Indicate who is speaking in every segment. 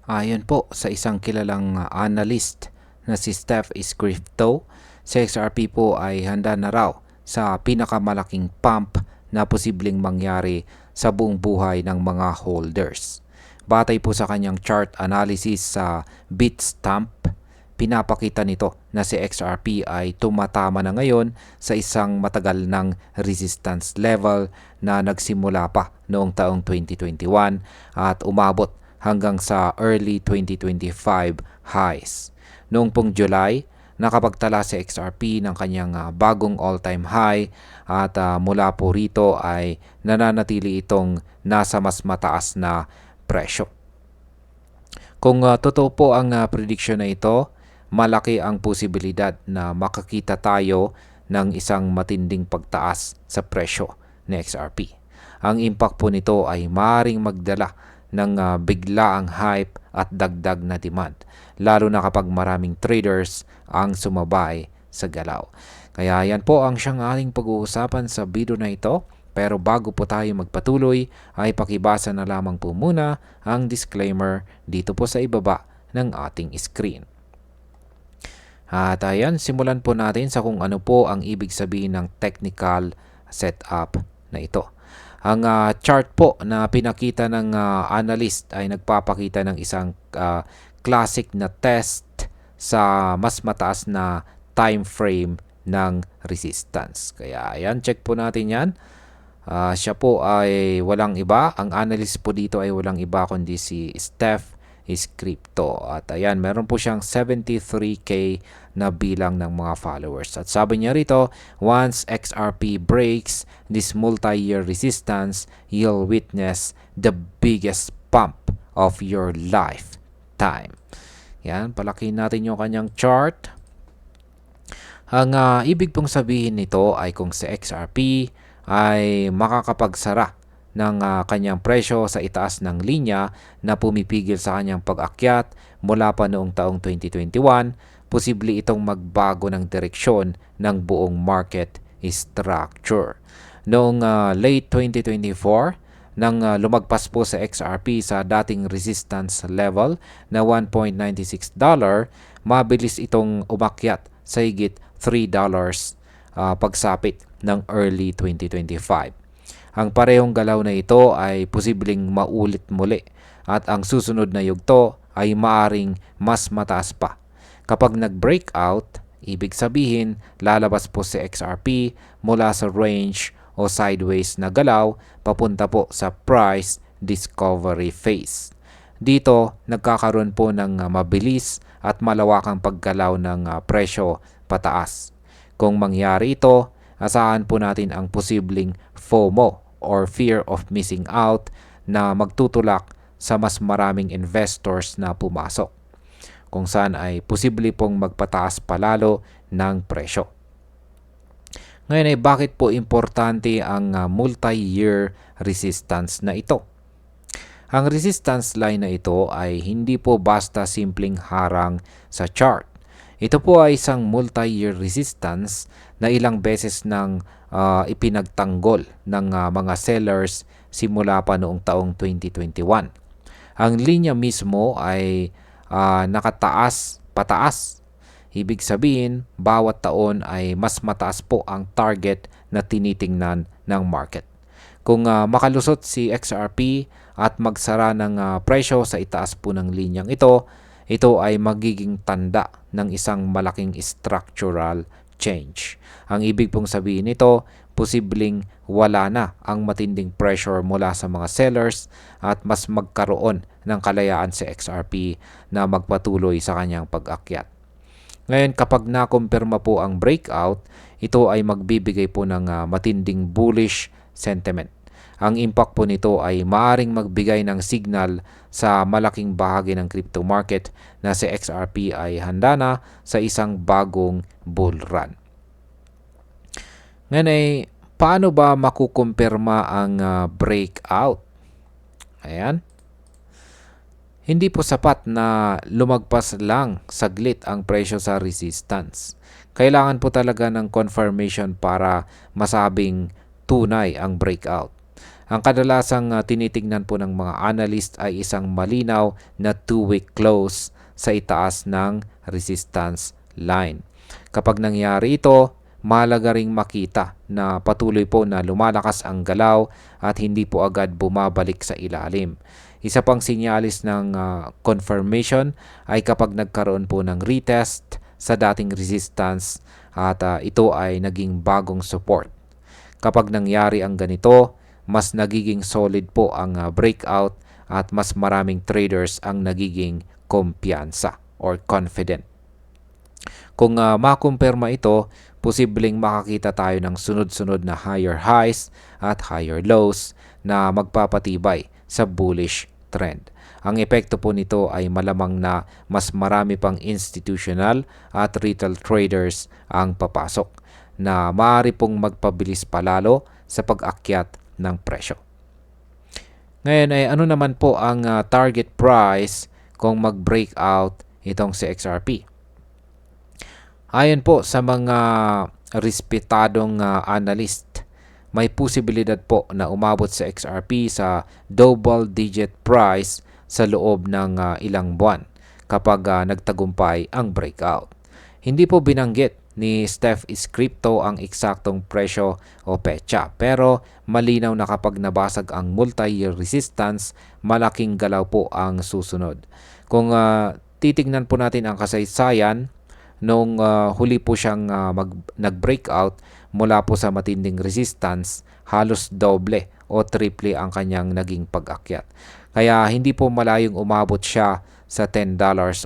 Speaker 1: Ayon po sa isang kilalang analyst na si Steph Crypto, si XRP po ay handa na raw sa pinakamalaking pump na posibleng mangyari sa buong buhay ng mga holders. Batay po sa kanyang chart analysis sa Bitstamp, pinapakita nito na si XRP ay tumatama na ngayon sa isang matagal ng resistance level na nagsimula pa noong taong 2021 at umabot hanggang sa early 2025 highs. Noong pong July, nakapagtala si XRP ng kanyang bagong all-time high at mula po rito ay nananatili itong nasa mas mataas na presyo. Kung totoo po ang prediction na ito, malaki ang posibilidad na makakita tayo ng isang matinding pagtaas sa presyo ni XRP. Ang impact po nito ay maaaring magdala ng biglaang hype at dagdag na demand, lalo na kapag maraming traders ang sumabay sa galaw. Kaya yan po ang siyang ating pag-uusapan sa video na ito. Pero bago po tayo magpatuloy, ay pakibasa na lamang po muna ang disclaimer dito po sa ibaba ng ating screen. At ayan, simulan po natin sa kung ano po ang ibig sabihin ng technical setup na ito. Ang chart po na pinakita ng analyst ay nagpapakita ng isang classic na test sa mas mataas na time frame ng resistance. Kaya ayan, check po natin yan. Siya po ay walang iba. Ang analyst po dito ay walang iba kundi si Steph Crypto. At ayan, meron po siyang 73k na bilang ng mga followers. At sabi niya rito, once XRP breaks this multi-year resistance, you'll witness the biggest pump of your lifetime. Yan, palakihin natin yung kanyang chart. Ang ibig pong sabihin nito ay kung si XRP ay makakapagsara ng kanyang presyo sa itaas ng linya na pumipigil sa kanyang pag-akyat mula pa noong taong 2021, posible itong magbago ng direksyon ng buong market structure. Noong late 2024, nang lumagpas po sa XRP sa dating resistance level na $1.96, mabilis itong umakyat sa higit $3 pagsapit ng early 2025. Ang parehong galaw na ito ay posibleng maulit muli at ang susunod na yugto ay maaring mas mataas pa. Kapag nag-breakout, ibig sabihin lalabas po si XRP mula sa range o sideways na galaw papunta po sa price discovery phase. Dito, nagkakaroon po ng mabilis at malawakang paggalaw ng presyo pataas. Kung mangyari ito, asahan po natin ang posibleng FOMO or fear of missing out na magtutulak sa mas maraming investors na pumasok, kung saan ay posible pong magpataas palalo ng presyo. Ngayon ay bakit po importante ang multi-year resistance na ito? Ang resistance line na ito ay hindi po basta simpleng harang sa chart. Ito po ay isang multi-year resistance na ilang beses nang ipinagtanggol ng mga sellers simula pa noong taong 2021. Ang linya mismo ay nakataas, pataas. Ibig sabihin, bawat taon ay mas mataas po ang target na tinitingnan ng market. Kung makalusot si XRP at magsara ng presyo sa itaas po ng linyang ito ay magiging tanda ng isang malaking structural change. Ang ibig pong sabihin nito, posibleng wala na ang matinding pressure mula sa mga sellers at mas magkaroon ng kalayaan si XRP na magpatuloy sa kanyang pag-akyat. Ngayon, kapag nakumpirma po ang breakout, ito ay magbibigay po ng matinding bullish sentiment. Ang impact po nito ay maaring magbigay ng signal sa malaking bahagi ng crypto market na si XRP ay handa na sa isang bagong bull run. Ngayon ay paano ba makukumpirma ang breakout? Ayan. Hindi po sapat na lumagpas lang saglit ang presyo sa resistance. Kailangan po talaga ng confirmation para masabing tunay ang breakout. Ang kadalasang tinitignan po ng mga analyst ay isang malinaw na 2-week close sa itaas ng resistance line. Kapag nangyari ito, mahalaga ring makita na patuloy po na lumalakas ang galaw at hindi po agad bumabalik sa ilalim. Isa pang sinyalis ng confirmation ay kapag nagkaroon po ng retest sa dating resistance at ito ay naging bagong support. Kapag nangyari ang ganito, mas nagiging solid po ang breakout at mas maraming traders ang nagiging kumpiyansa or confident. Kung makumpirma ito, posibleng makakita tayo ng sunod-sunod na higher highs at higher lows na magpapatibay sa bullish trend. Ang epekto po nito ay malamang na mas marami pang institutional at retail traders ang papasok na maaari pong magpabilis palalo sa pag-akyat ng presyo. Ngayon ay ano naman po ang target price kung mag-breakout itong si XRP? Ayon po sa mga respetadong analyst, may posibilidad po na umabot sa XRP sa double-digit price sa loob ng ilang buwan kapag nagtagumpay ang breakout. Hindi po binanggit ni Steph is Crypto ang eksaktong presyo o petsa, pero malinaw na kapag nabasag ang multi-year resistance, malaking galaw po ang susunod. Kung titignan po natin ang kasaysayan, nung huli po siyang nag-breakout mula po sa matinding resistance, halos doble o triple ang kanyang naging pag-akyat. Kaya hindi po malayong umabot siya sa $10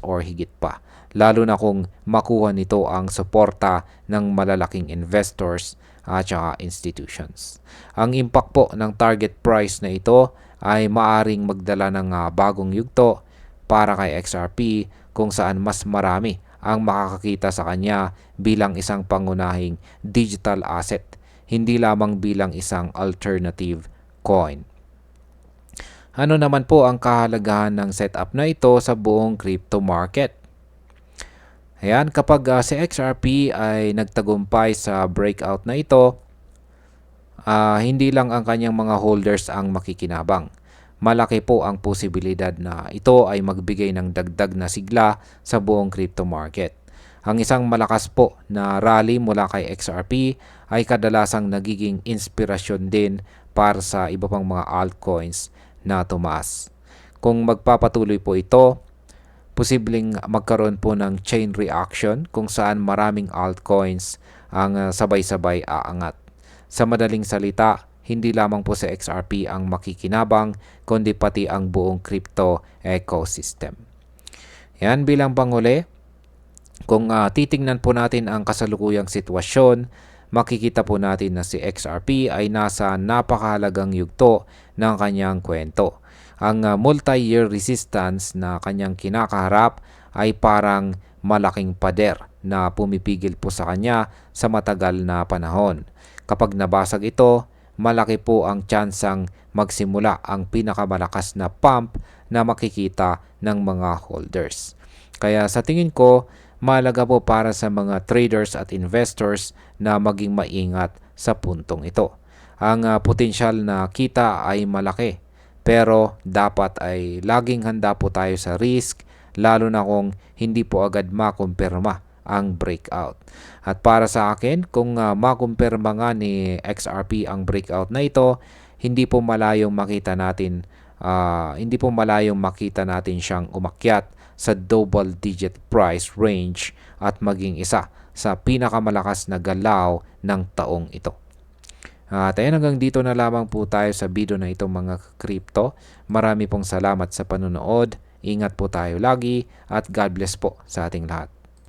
Speaker 1: or higit pa, lalo na kung makuha nito ang suporta ng malalaking investors at saka institutions. Ang impact po ng target price na ito ay maaring magdala ng bagong yugto para kay XRP kung saan mas marami ang makakakita sa kanya bilang isang pangunahing digital asset, hindi lamang bilang isang alternative coin. Ano naman po ang kahalagahan ng setup na ito sa buong crypto market? Ayan, kapag si XRP ay nagtagumpay sa breakout na ito, hindi lang ang kanyang mga holders ang makikinabang. Malaki po ang posibilidad na ito ay magbigay ng dagdag na sigla sa buong crypto market. Ang isang malakas po na rally mula kay XRP ay kadalasang nagiging inspirasyon din para sa iba pang mga altcoins na tumaas. Kung magpapatuloy po ito, posibleng magkaroon po ng chain reaction kung saan maraming altcoins ang sabay-sabay aangat. Sa madaling salita, hindi lamang po sa XRP ang makikinabang, kundi pati ang buong crypto ecosystem. Yan bilang panghuli, kung titingnan po natin ang kasalukuyang sitwasyon, makikita po natin na si XRP ay nasa napakahalagang yugto ng kanyang kwento. Ang multi-year resistance na kanyang kinakaharap ay parang malaking pader na pumipigil po sa kanya sa matagal na panahon. Kapag nabasag ito, malaki po ang tsansang magsimula ang pinakamalakas na pump na makikita ng mga holders. Kaya sa tingin ko, mahalaga po para sa mga traders at investors na maging maingat sa puntong ito. Ang potensyal na kita ay malaki, pero dapat ay laging handa po tayo sa risk, lalo na kung hindi po agad makumpirma ang breakout. At para sa akin, kung makumpirma nga ni XRP ang breakout na ito, hindi po malayong makita natin siyang umakyat sa double digit price range at maging isa sa pinakamalakas na galaw ng taong ito. At ayun, hanggang dito na lamang po tayo sa video na ito mga crypto. Marami pong salamat sa panonood. Ingat po tayo lagi at God bless po sa ating lahat.